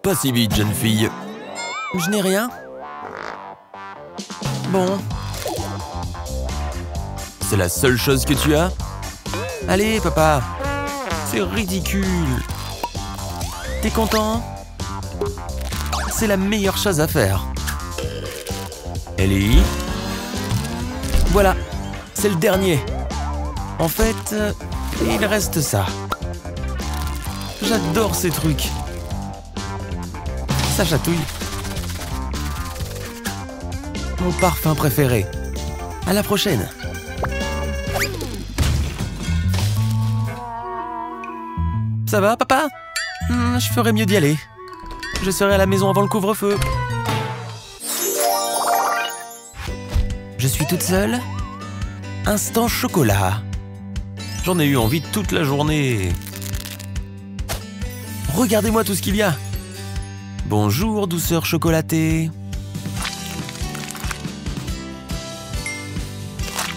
Pas si vite, jeune fille. Je n'ai rien. Bon. C'est la seule chose que tu as? Allez, papa. C'est ridicule. T'es content? C'est la meilleure chose à faire. Ellie? Voilà, c'est le dernier. En fait, il reste ça. J'adore ces trucs. Ça chatouille. Mon parfum préféré. À la prochaine. Ça va, papa? Je ferais mieux d'y aller. Je serai à la maison avant le couvre-feu. Je suis toute seule. Instant chocolat. J'en ai eu envie toute la journée. Regardez-moi tout ce qu'il y a. Bonjour, douceur chocolatée.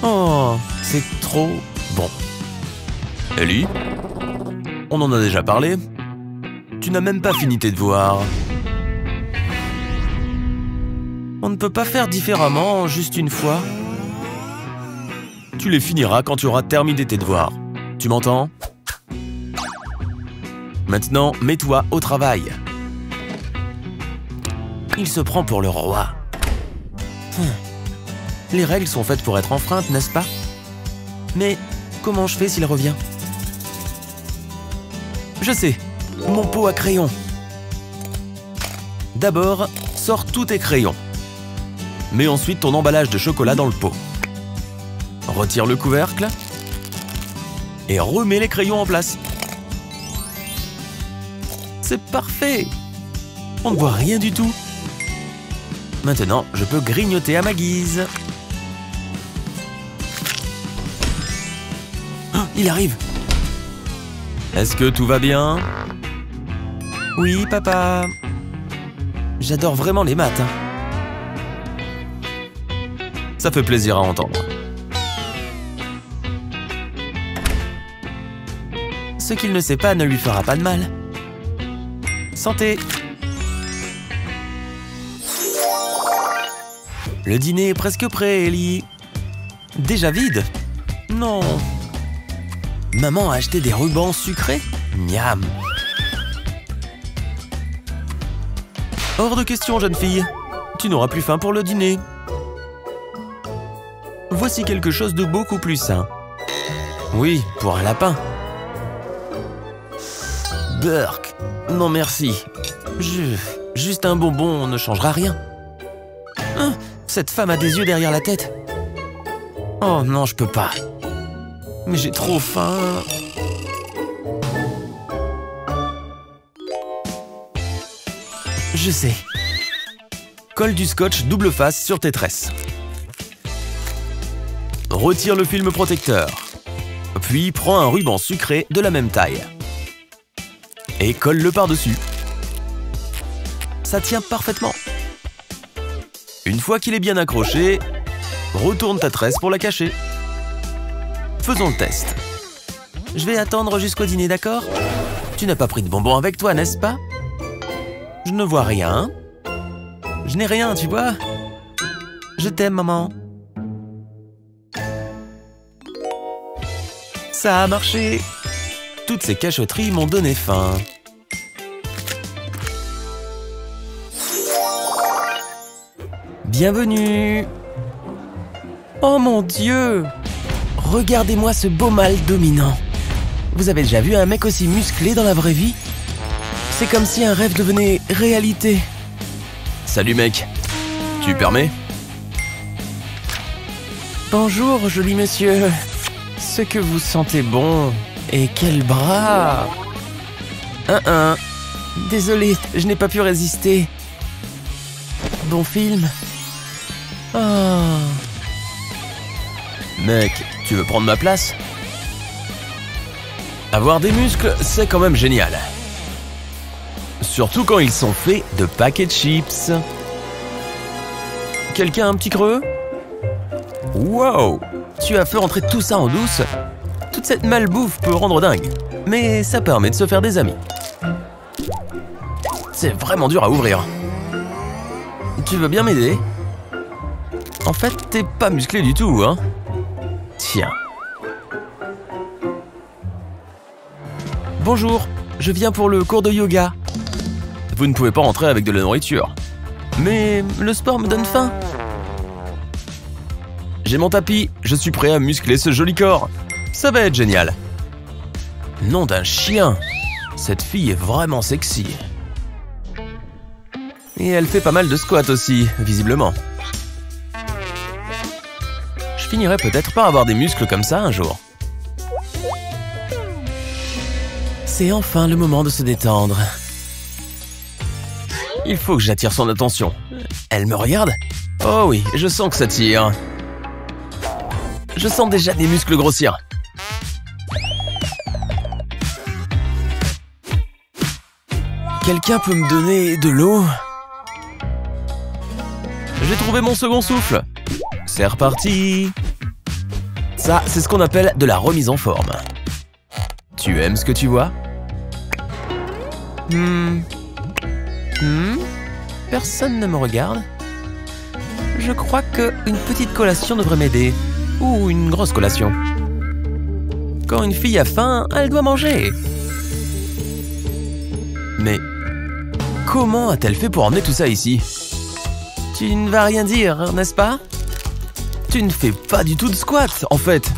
Oh, c'est trop bon. Ellie? On en a déjà parlé. Tu n'as même pas fini tes devoirs. On ne peut pas faire différemment juste une fois. Tu les finiras quand tu auras terminé tes devoirs. Tu m'entends? Maintenant, mets-toi au travail. Il se prend pour le roi. Les règles sont faites pour être enfreintes, n'est-ce pas? Mais comment je fais s'il revient? Je sais, mon pot à crayon. D'abord, sors tous tes crayons. Mets ensuite ton emballage de chocolat dans le pot. Retire le couvercle et remets les crayons en place. C'est parfait! On ne voit rien du tout. Maintenant, je peux grignoter à ma guise. Oh, il arrive! Est-ce que tout va bien? Oui, papa. J'adore vraiment les maths. Ça fait plaisir à entendre. Ce qu'il ne sait pas ne lui fera pas de mal. Santé! Le dîner est presque prêt, Ellie. Déjà vide? Non. Maman a acheté des rubans sucrés? Miam! Hors de question, jeune fille. Tu n'auras plus faim pour le dîner. Voici quelque chose de beaucoup plus sain. Oui, pour un lapin. Burk. Non merci. Juste un bonbon ne changera rien. Hein, cette femme a des yeux derrière la tête. Oh non, je peux pas. Mais j'ai trop faim. Je sais. Colle du scotch double face sur tes tresses. Retire le film protecteur. Puis prends un ruban sucré de la même taille. Et colle-le par-dessus. Ça tient parfaitement. Une fois qu'il est bien accroché, retourne ta tresse pour la cacher. Faisons le test. Je vais attendre jusqu'au dîner, d'accord? Tu n'as pas pris de bonbons avec toi, n'est-ce pas? Je ne vois rien. Je n'ai rien, tu vois? Je t'aime, maman. Ça a marché. Toutes ces cachotteries m'ont donné faim. Bienvenue. Oh mon Dieu! Regardez-moi ce beau mâle dominant. Vous avez déjà vu un mec aussi musclé dans la vraie vie? C'est comme si un rêve devenait réalité. Salut mec. Tu permets? Bonjour, joli monsieur. Ce que vous sentez bon. Et quel bras! Désolé, je n'ai pas pu résister. Bon film. Oh. Mec, tu veux prendre ma place? Avoir des muscles, c'est quand même génial. Surtout quand ils sont faits de paquets de chips. Quelqu'un a un petit creux? Wow! Tu as fait rentrer tout ça en douce? Toute cette malbouffe peut rendre dingue. Mais ça permet de se faire des amis. C'est vraiment dur à ouvrir. Tu veux bien m'aider? En fait, t'es pas musclé du tout, hein? Tiens. Bonjour, je viens pour le cours de yoga. Vous ne pouvez pas rentrer avec de la nourriture. Mais le sport me donne faim. J'ai mon tapis, je suis prêt à muscler ce joli corps. Ça va être génial. Nom d'un chien. Cette fille est vraiment sexy. Et elle fait pas mal de squats aussi, visiblement. Je finirai peut-être par avoir des muscles comme ça un jour. C'est enfin le moment de se détendre. Il faut que j'attire son attention. Elle me regarde? Oh oui, je sens que ça tire. Je sens déjà des muscles grossir. Quelqu'un peut me donner de l'eau? J'ai trouvé mon second souffle. C'est reparti. Ça, c'est ce qu'on appelle de la remise en forme. Tu aimes ce que tu vois? Personne ne me regarde. Je crois qu'une petite collation devrait m'aider. Ou une grosse collation. Quand une fille a faim, elle doit manger. Mais comment a-t-elle fait pour emmener tout ça ici? Tu ne vas rien dire, n'est-ce pas? Tu ne fais pas du tout de squat, en fait.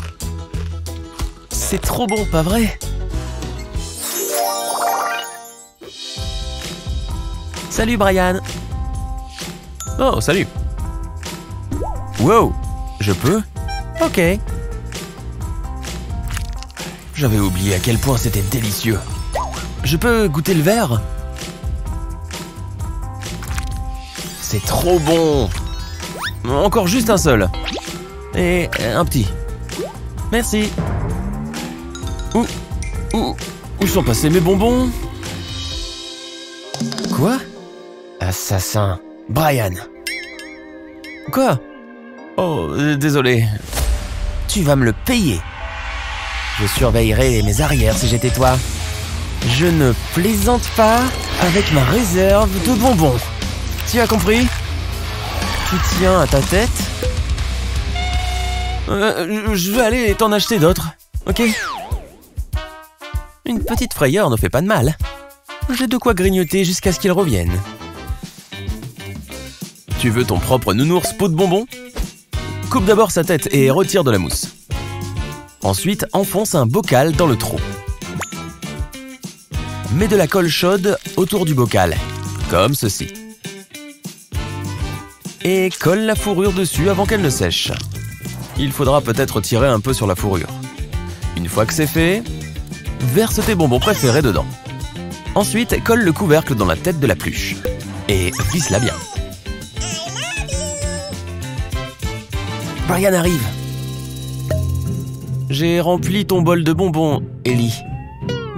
C'est trop bon, pas vrai? Salut, Brian. Oh, salut. Wow, je peux? Ok. J'avais oublié à quel point c'était délicieux. Je peux goûter le verre? C'est trop bon. Encore juste un seul. Et un petit. Merci. Où sont passés mes bonbons? Quoi? Assassin. Brian. Quoi? Oh, désolé. Tu vas me le payer. Je surveillerai mes arrières si j'étais toi. Je ne plaisante pas avec ma réserve de bonbons. Tu as compris? Tu tiens à ta tête? Je vais aller t'en acheter d'autres, ok? Une petite frayeur ne fait pas de mal. J'ai de quoi grignoter jusqu'à ce qu'il revienne. Tu veux ton propre nounours pot de bonbons? Coupe d'abord sa tête et retire de la mousse. Ensuite, enfonce un bocal dans le trou. Mets de la colle chaude autour du bocal, comme ceci. Et colle la fourrure dessus avant qu'elle ne sèche. Il faudra peut-être tirer un peu sur la fourrure. Une fois que c'est fait, verse tes bonbons préférés dedans. Ensuite, colle le couvercle dans la tête de la pluche. Et visse-la bien. Brian arrive. J'ai rempli ton bol de bonbons, Ellie.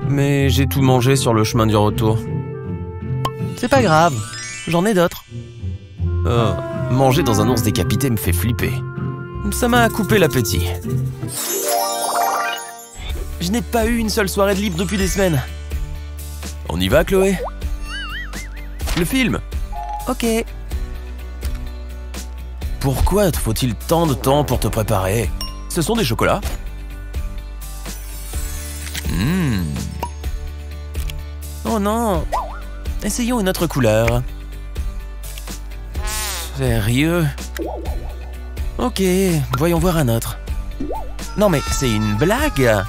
Mais j'ai tout mangé sur le chemin du retour. C'est pas grave, j'en ai d'autres. Oh, manger dans un ours décapité me fait flipper. Ça m'a coupé l'appétit. Je n'ai pas eu une seule soirée de libre depuis des semaines. On y va, Chloé? Le film? Ok. Pourquoi te faut-il tant de temps pour te préparer? Ce sont des chocolats? Oh non! Essayons une autre couleur. Sérieux? Ok, voyons voir un autre. Non mais c'est une blague?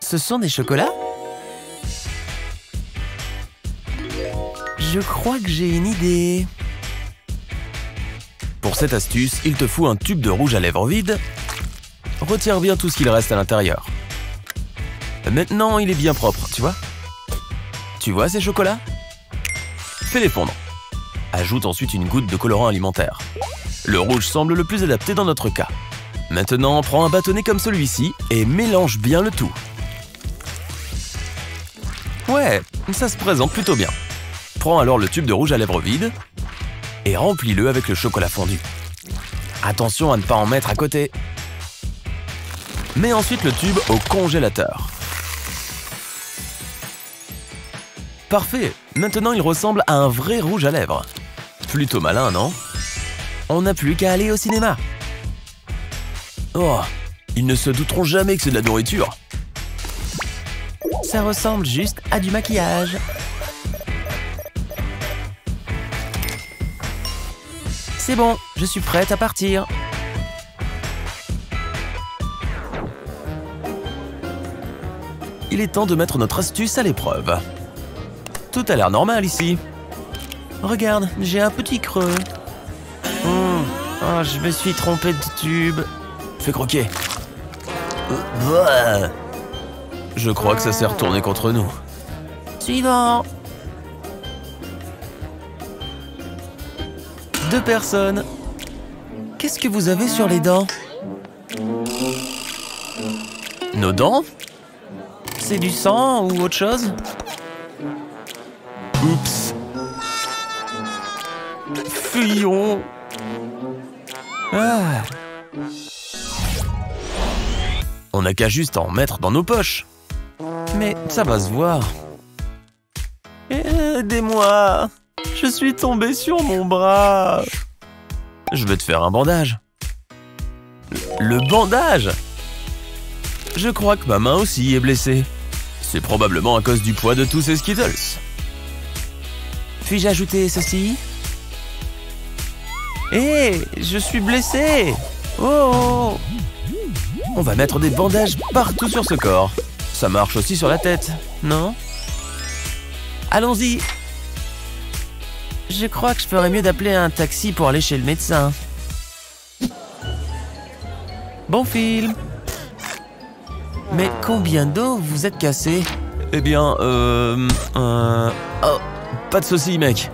Ce sont des chocolats? Je crois que j'ai une idée. Pour cette astuce, il te faut un tube de rouge à lèvres vide. Retire bien tout ce qu'il reste à l'intérieur. Maintenant, il est bien propre, tu vois? Tu vois ces chocolats? Fais-les fondre. Ajoute ensuite une goutte de colorant alimentaire. Le rouge semble le plus adapté dans notre cas. Maintenant, prends un bâtonnet comme celui-ci et mélange bien le tout. Ouais, ça se présente plutôt bien. Prends alors le tube de rouge à lèvres vide et remplis-le avec le chocolat fondu. Attention à ne pas en mettre à côté. Mets ensuite le tube au congélateur. Parfait. Maintenant, il ressemble à un vrai rouge à lèvres. Plutôt malin, non? On n'a plus qu'à aller au cinéma. Oh, ils ne se douteront jamais que c'est de la nourriture. Ça ressemble juste à du maquillage. C'est bon, je suis prête à partir. Il est temps de mettre notre astuce à l'épreuve. Tout a l'air normal ici. Regarde, j'ai un petit creux. Oh, je me suis trompé de tube. Fais croquer. Je crois que ça s'est retourné contre nous. Suivant. 2 personnes. Qu'est-ce que vous avez sur les dents? Nos dents? C'est du sang ou autre chose? Oups. Fuyons. Ah. On n'a qu'à juste en mettre dans nos poches. Mais ça va se voir. Aidez-moi. Je suis tombé sur mon bras. Je vais te faire un bandage. Le bandage? Je crois que ma main aussi est blessée. C'est probablement à cause du poids de tous ces Skittles. Puis-je ajouter ceci? Hé, je suis blessé. Oh! On va mettre des bandages partout sur ce corps. Ça marche aussi sur la tête, non? Allons-y. Je crois que je ferais mieux d'appeler un taxi pour aller chez le médecin. Bon film. Mais combien d'os vous êtes cassé? Eh bien, oh, pas de soucis, mec.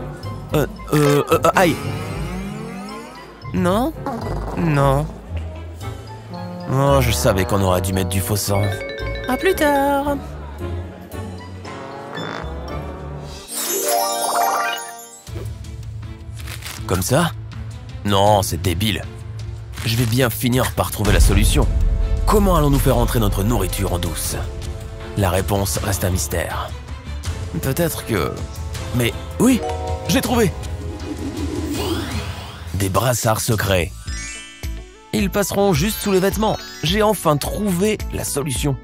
Aïe. Non? Non. Oh, je savais qu'on aurait dû mettre du faux sang. À plus tard. Comme ça? Non, c'est débile. Je vais bien finir par trouver la solution. Comment allons-nous faire entrer notre nourriture en douce? La réponse reste un mystère. Peut-être que... Mais oui, j'ai trouvé! Des brassards secrets. Ils passeront juste sous les vêtements. J'ai enfin trouvé la solution.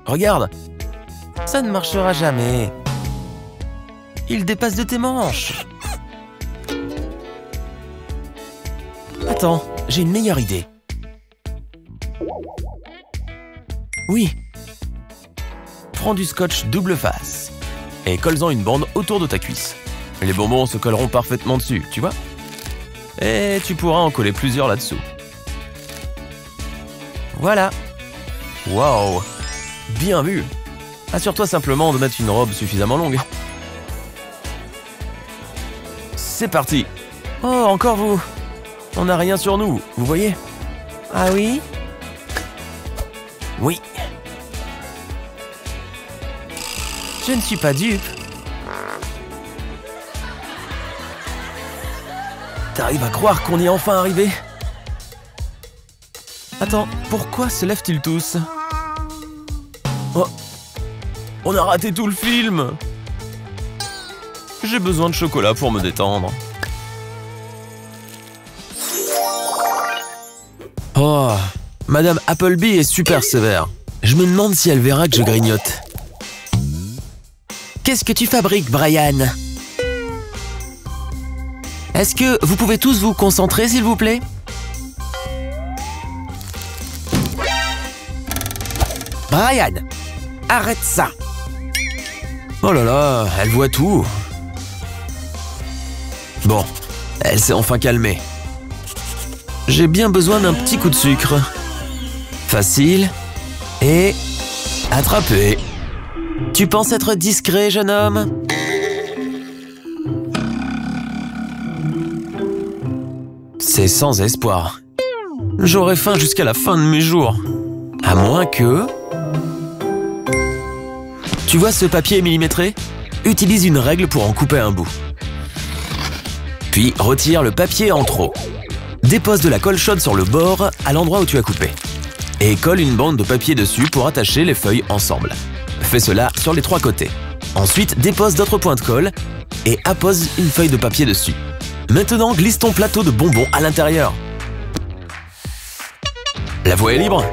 Regarde! Ça ne marchera jamais. Il dépasse de tes manches. Attends, j'ai une meilleure idée. Oui. Prends du scotch double face et colle-en une bande autour de ta cuisse. Les bonbons se colleront parfaitement dessus, tu vois? Et tu pourras en coller plusieurs là-dessous. Voilà. Waouh! Bien vu! Assure-toi simplement de mettre une robe suffisamment longue. C'est parti! Oh, encore vous! On n'a rien sur nous, vous voyez? Ah oui? Oui. Je ne suis pas dupe. T'arrives à croire qu'on y est enfin arrivé? Attends, pourquoi se lèvent-ils tous? Oh, on a raté tout le film! J'ai besoin de chocolat pour me détendre. Oh, Madame Appleby est super sévère. Je me demande si elle verra que je grignote. Qu'est-ce que tu fabriques, Brian? Est-ce que vous pouvez tous vous concentrer, s'il vous plaît? Brian, arrête ça! Oh là là, elle voit tout. Bon, elle s'est enfin calmée. J'ai bien besoin d'un petit coup de sucre. Facile. Et... attrapé. Tu penses être discret, jeune homme? C'est sans espoir. J'aurai faim jusqu'à la fin de mes jours. À moins que... Tu vois ce papier millimétré? Utilise une règle pour en couper un bout. Puis retire le papier en trop. Dépose de la colle chaude sur le bord à l'endroit où tu as coupé. Et colle une bande de papier dessus pour attacher les feuilles ensemble. Fais cela sur les 3 côtés. Ensuite, dépose d'autres points de colle et appose une feuille de papier dessus. Maintenant, glisse ton plateau de bonbons à l'intérieur. La voie est libre.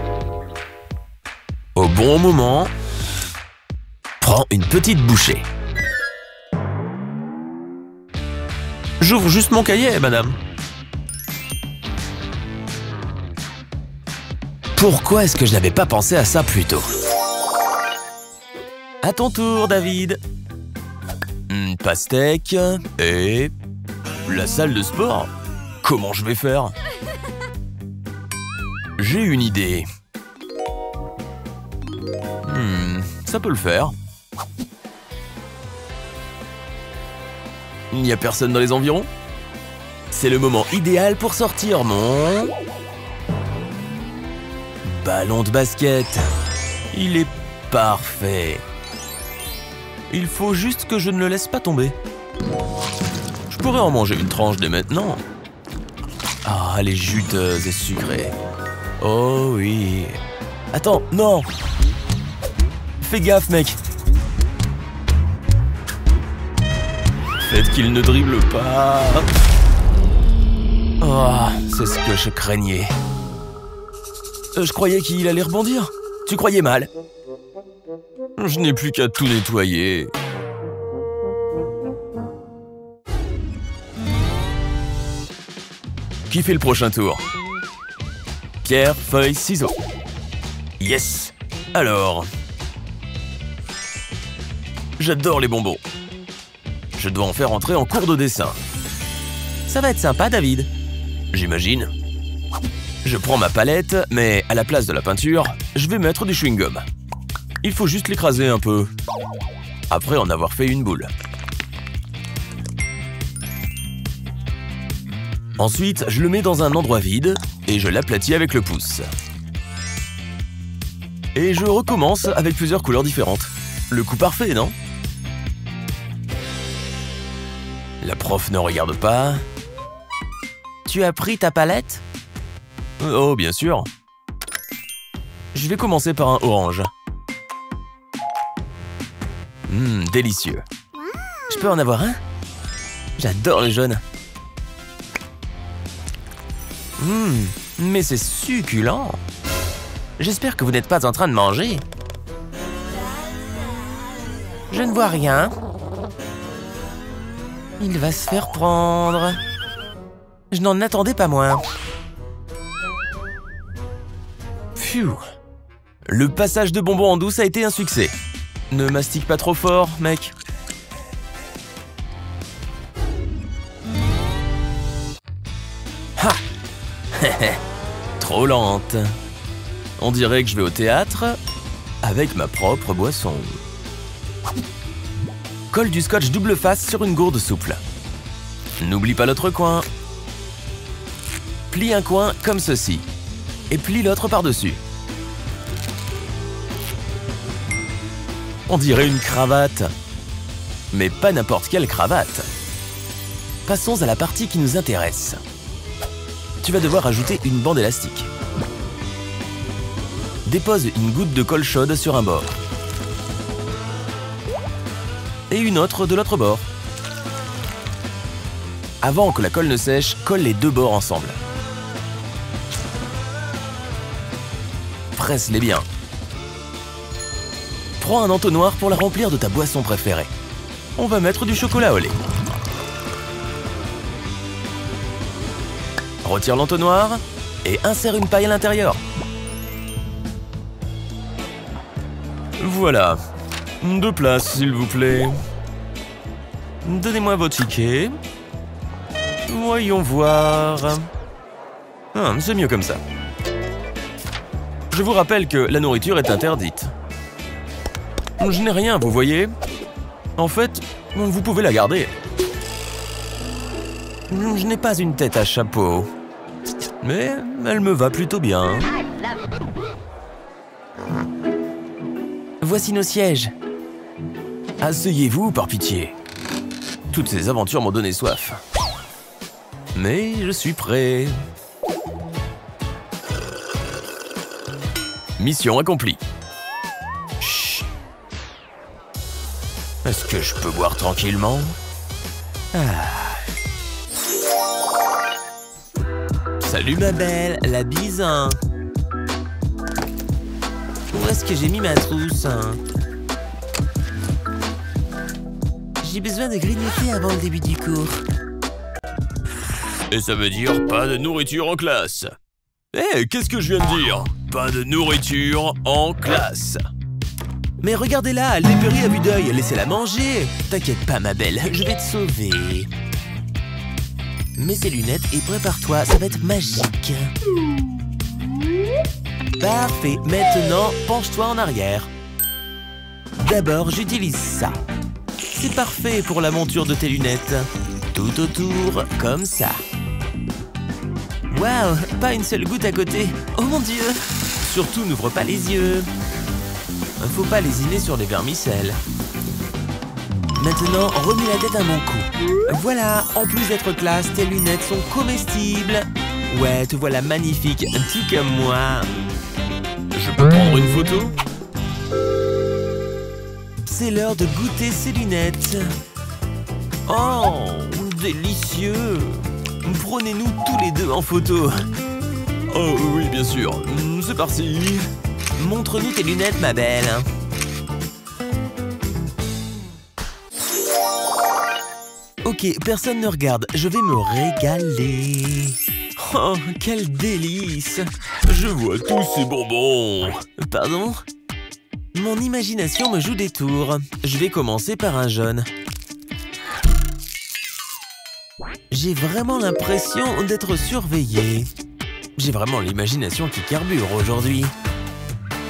Au bon moment, prends une petite bouchée. J'ouvre juste mon cahier, madame. Pourquoi est-ce que je n'avais pas pensé à ça plus tôt? À ton tour, David. Une pastèque et... la salle de sport? Comment je vais faire? J'ai une idée. Ça peut le faire. Il n'y a personne dans les environs? C'est le moment idéal pour sortir mon... ballon de basket. Il est parfait. Il faut juste que je ne le laisse pas tomber. Je pourrais en manger une tranche dès maintenant. Ah, elle est juteuse et sucrée. Oh oui. Attends, non. Fais gaffe, mec. Faites qu'il ne dribble pas. Oh, c'est ce que je craignais. Je croyais qu'il allait rebondir. Tu croyais mal. Je n'ai plus qu'à tout nettoyer. Qui fait le prochain tour? Pierre, feuille, ciseaux. Yes! Alors... j'adore les bonbons. Je dois en faire entrer en cours de dessin. Ça va être sympa, David. J'imagine. Je prends ma palette, mais à la place de la peinture, je vais mettre du chewing-gum. Il faut juste l'écraser un peu. Après en avoir fait une boule. Ensuite, je le mets dans un endroit vide et je l'aplatis avec le pouce. Et je recommence avec plusieurs couleurs différentes. Le coup parfait, non? La prof ne regarde pas. Tu as pris ta palette? Oh, bien sûr. Je vais commencer par un orange. Délicieux. Je peux en avoir un? J'adore les jaunes. Mais c'est succulent. J'espère que vous n'êtes pas en train de manger. Je ne vois rien. Il va se faire prendre. Je n'en attendais pas moins. Pfiou. Le passage de bonbons en douce a été un succès. Ne mastique pas trop fort, mec. Ha! Trop lente. On dirait que je vais au théâtre avec ma propre boisson. Colle du scotch double face sur une gourde souple. N'oublie pas l'autre coin. Plie un coin comme ceci. Et plie l'autre par-dessus. On dirait une cravate. Mais pas n'importe quelle cravate. Passons à la partie qui nous intéresse. Tu vas devoir ajouter une bande élastique. Dépose une goutte de colle chaude sur un bord. Et une autre de l'autre bord. Avant que la colle ne sèche, colle les deux bords ensemble. Presse-les bien. Prends un entonnoir pour la remplir de ta boisson préférée. On va mettre du chocolat au lait. Retire l'entonnoir et insère une paille à l'intérieur. Voilà. 2 places, s'il vous plaît. Donnez-moi vos tickets. Voyons voir. Ah, c'est mieux comme ça. Je vous rappelle que la nourriture est interdite. Je n'ai rien, vous voyez. En fait, vous pouvez la garder. Je n'ai pas une tête à chapeau. Mais elle me va plutôt bien. Voici nos sièges. Asseyez-vous, par pitié. Toutes ces aventures m'ont donné soif. Mais je suis prêt. Mission accomplie. Chut. Est-ce que je peux boire tranquillement? Salut ma belle, la bise, hein. Où est-ce que j'ai mis ma trousse, hein? J'ai besoin de grignoter avant le début du cours. Et ça veut dire pas de nourriture en classe. Qu'est-ce que je viens de dire? Pas de nourriture en classe. Mais regardez-la, elle dépérit à vue d'œil, laissez-la manger. T'inquiète pas ma belle, je vais te sauver. Mets ces lunettes et prépare-toi, ça va être magique. Parfait, maintenant penche-toi en arrière. D'abord j'utilise ça. C'est parfait pour la monture de tes lunettes. Tout autour, comme ça. Waouh, pas une seule goutte à côté. Oh mon Dieu! Surtout n'ouvre pas les yeux. Faut pas lésiner sur les vermicelles. Maintenant, remets la tête à mon cou. Voilà, en plus d'être classe, tes lunettes sont comestibles. Ouais, te voilà magnifique, tout comme moi. Je peux prendre une photo? C'est l'heure de goûter ces lunettes. Oh, délicieux! Prenez-nous tous les deux en photo. Oh oui, bien sûr. C'est parti. Montre-nous tes lunettes, ma belle. Ok, personne ne regarde. Je vais me régaler. Oh, quel délice! Je vois tous ces bonbons. Pardon? Mon imagination me joue des tours. Je vais commencer par un jaune. J'ai vraiment l'impression d'être surveillé. J'ai vraiment l'imagination qui carbure aujourd'hui.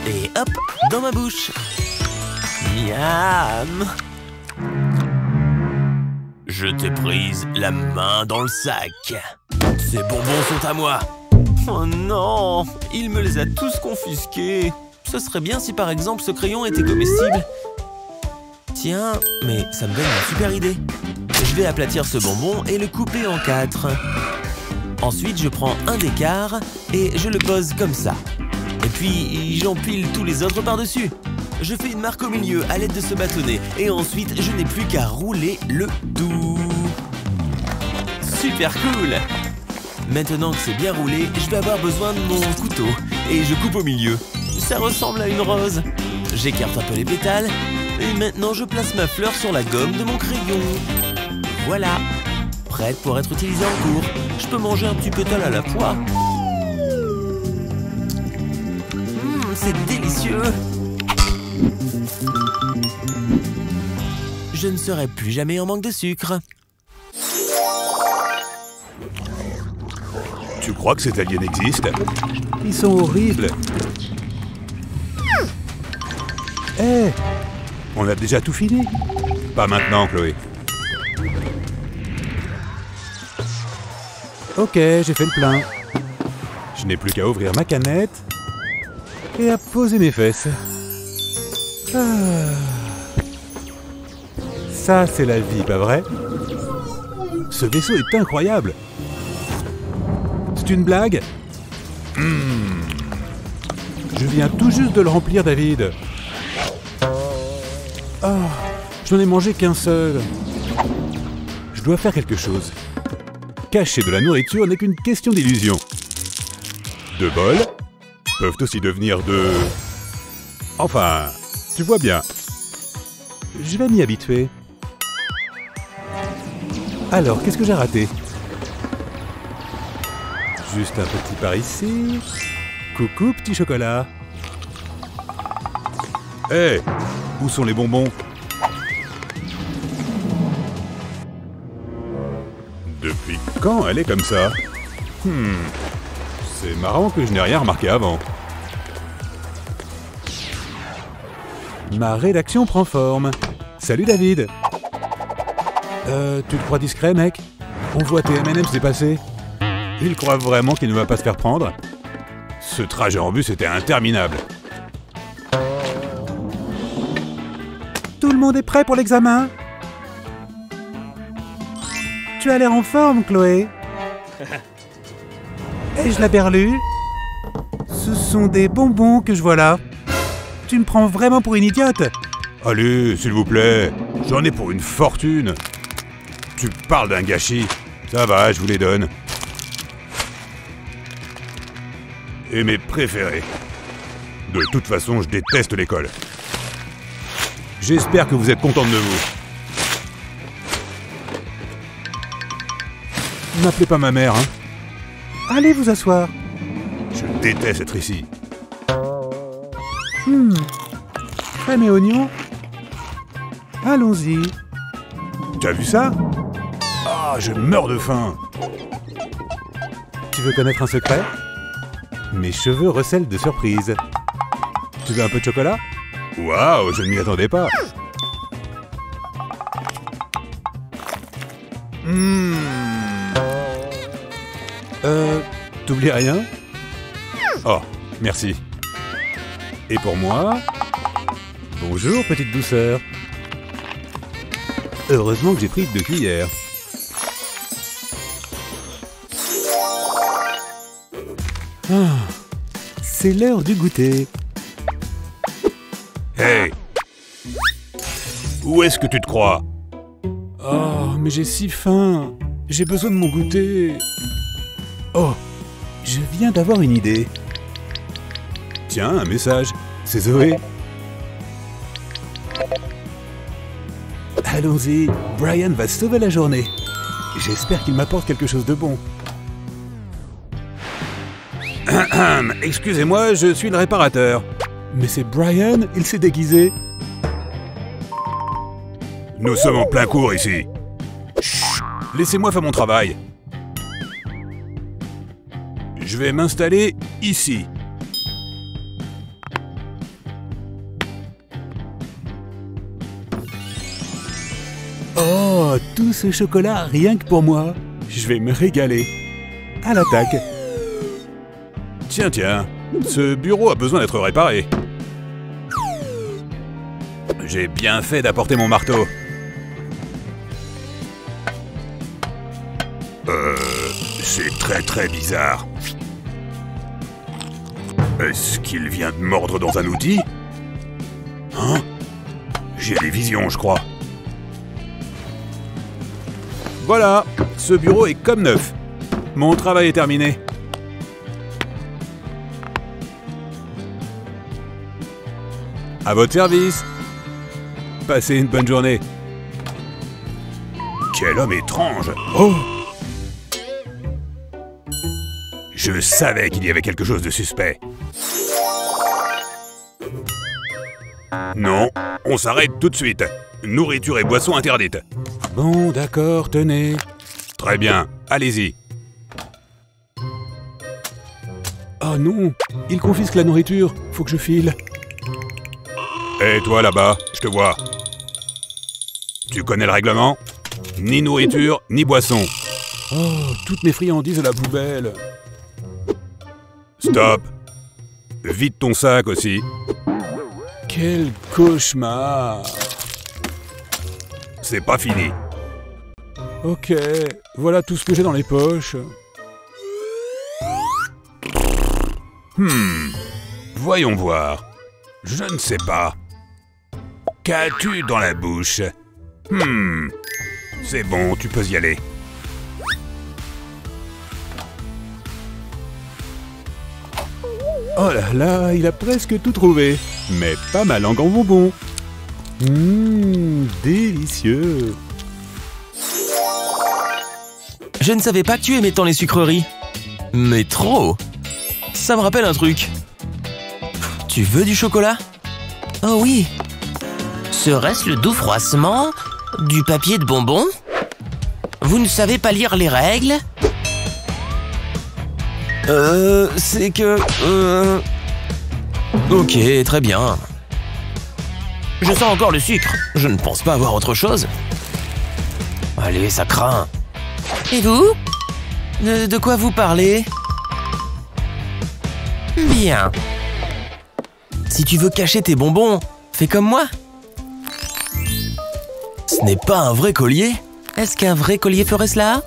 Et hop, dans ma bouche. Miam! Je t'ai prise la main dans le sac. Ces bonbons sont à moi. Oh non, il me les a tous confisqués. Ce serait bien si par exemple ce crayon était comestible. Tiens, mais ça me donne une super idée. Je vais aplatir ce bonbon et le couper en 4. Ensuite, je prends un des quarts et je le pose comme ça. Et puis, j'empile tous les autres par-dessus. Je fais une marque au milieu à l'aide de ce bâtonnet. Et ensuite, je n'ai plus qu'à rouler le tout. Super cool! Maintenant que c'est bien roulé, je vais avoir besoin de mon couteau. Et je coupe au milieu. Ça ressemble à une rose. J'écarte un peu les pétales. Et maintenant, je place ma fleur sur la gomme de mon crayon. Voilà. Prête pour être utilisée en cours. Je peux manger un petit pétale à la fois. C'est délicieux. Je ne serai plus jamais en manque de sucre. Tu crois que ces aliens existent? Ils sont horribles. Hé! On a déjà tout fini? Pas maintenant, Chloé. Ok, j'ai fait le plein. Je n'ai plus qu'à ouvrir ma canette et à poser mes fesses. Ça, c'est la vie, pas vrai? Ce vaisseau est incroyable. C'est une blague? Je viens tout juste de le remplir, David. Oh, je n'en ai mangé qu'un seul. Je dois faire quelque chose. Cacher de la nourriture n'est qu'une question d'illusion. 2 bols peuvent aussi devenir 2... Enfin, tu vois bien. Je vais m'y habituer. Alors, qu'est-ce que j'ai raté? Juste un petit par ici. Coucou, petit chocolat. Hé, où sont les bonbons? Depuis quand elle est comme ça? C'est marrant que je n'ai rien remarqué avant. Ma rédaction prend forme. Salut David. Tu te crois discret, mec? On voit tes M&M's dépasser. Il croit vraiment qu'il ne va pas se faire prendre? Ce trajet en bus était interminable. Tout le monde est prêt pour l'examen? Tu as l'air en forme, Chloé. Ai-je la berlue? Ce sont des bonbons que je vois là. Tu me prends vraiment pour une idiote? Allez, s'il vous plaît. J'en ai pour une fortune. Tu parles d'un gâchis. Ça va, je vous les donne. Et mes préférés. De toute façon, je déteste l'école. J'espère que vous êtes contente de vous. N'appelez pas ma mère, hein. Allez vous asseoir. Je déteste être ici. Crème et oignons. Allons-y. Tu as vu ça? Ah, je meurs de faim. Tu veux connaître un secret? Mes cheveux recèlent de surprise. Tu veux un peu de chocolat? Waouh, je ne m'y attendais pas. T'oublies rien? Oh, merci. Et pour moi? Bonjour, petite douceur. Heureusement que j'ai pris 2 cuillères. Ah, c'est l'heure du goûter. Hey! Où est-ce que tu te crois? Oh, mais j'ai si faim. J'ai besoin de mon goûter. Oh, je viens d'avoir une idée. Tiens, un message. C'est Zoé. Allons-y, Brian va sauver la journée. J'espère qu'il m'apporte quelque chose de bon. Excusez-moi, je suis le réparateur. Mais c'est Brian, il s'est déguisé. Nous sommes en plein cours ici. Chut, laissez-moi faire mon travail. Je vais m'installer ici. Oh, tout ce chocolat rien que pour moi. Je vais me régaler. À l'attaque. Tiens, tiens, ce bureau a besoin d'être réparé. J'ai bien fait d'apporter mon marteau. C'est très bizarre. Est-ce qu'il vient de mordre dans un outil? Hein? J'ai des visions, je crois. Voilà, ce bureau est comme neuf. Mon travail est terminé. À votre service. Passez une bonne journée. Quel homme étrange. Oh! Je savais qu'il y avait quelque chose de suspect. Non, on s'arrête tout de suite. Nourriture et boissons interdites. Bon, d'accord, tenez. Très bien, allez-y. Oh non, il confisque la nourriture. Faut que je file. Et toi là-bas, je te vois. Tu connais le règlement? Ni nourriture, ni boisson. Oh, toutes mes friandises à la poubelle. Stop. Vide ton sac aussi. Quel cauchemar. C'est pas fini. Ok, voilà tout ce que j'ai dans les poches. Voyons voir. Je ne sais pas. Qu'as-tu dans la bouche? C'est bon, tu peux y aller. Oh là là, il a presque tout trouvé. Mais pas ma langue en bonbons. Délicieux. Je ne savais pas que tu aimais tant les sucreries. Mais trop! Ça me rappelle un truc. Tu veux du chocolat? Oh oui. Serait-ce le doux froissement du papier de bonbons? Vous ne savez pas lire les règles? C'est que... Ok, très bien. Je sens encore le sucre. Je ne pense pas avoir autre chose. Allez, ça craint. Et vous? De quoi vous parlez? Bien. Si tu veux cacher tes bonbons, fais comme moi. Ce n'est pas un vrai collier? Est-ce qu'un vrai collier ferait cela?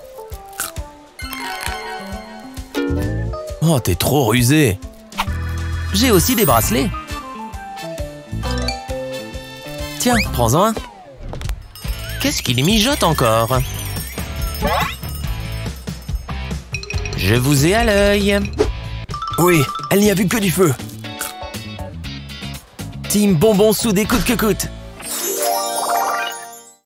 Oh, t'es trop rusé. J'ai aussi des bracelets. Tiens, prends-en un. Qu'est-ce qu'il mijote encore? Je vous ai à l'œil. Oui, elle n'y a vu que du feu. Team bonbon sous des coûte que coûte.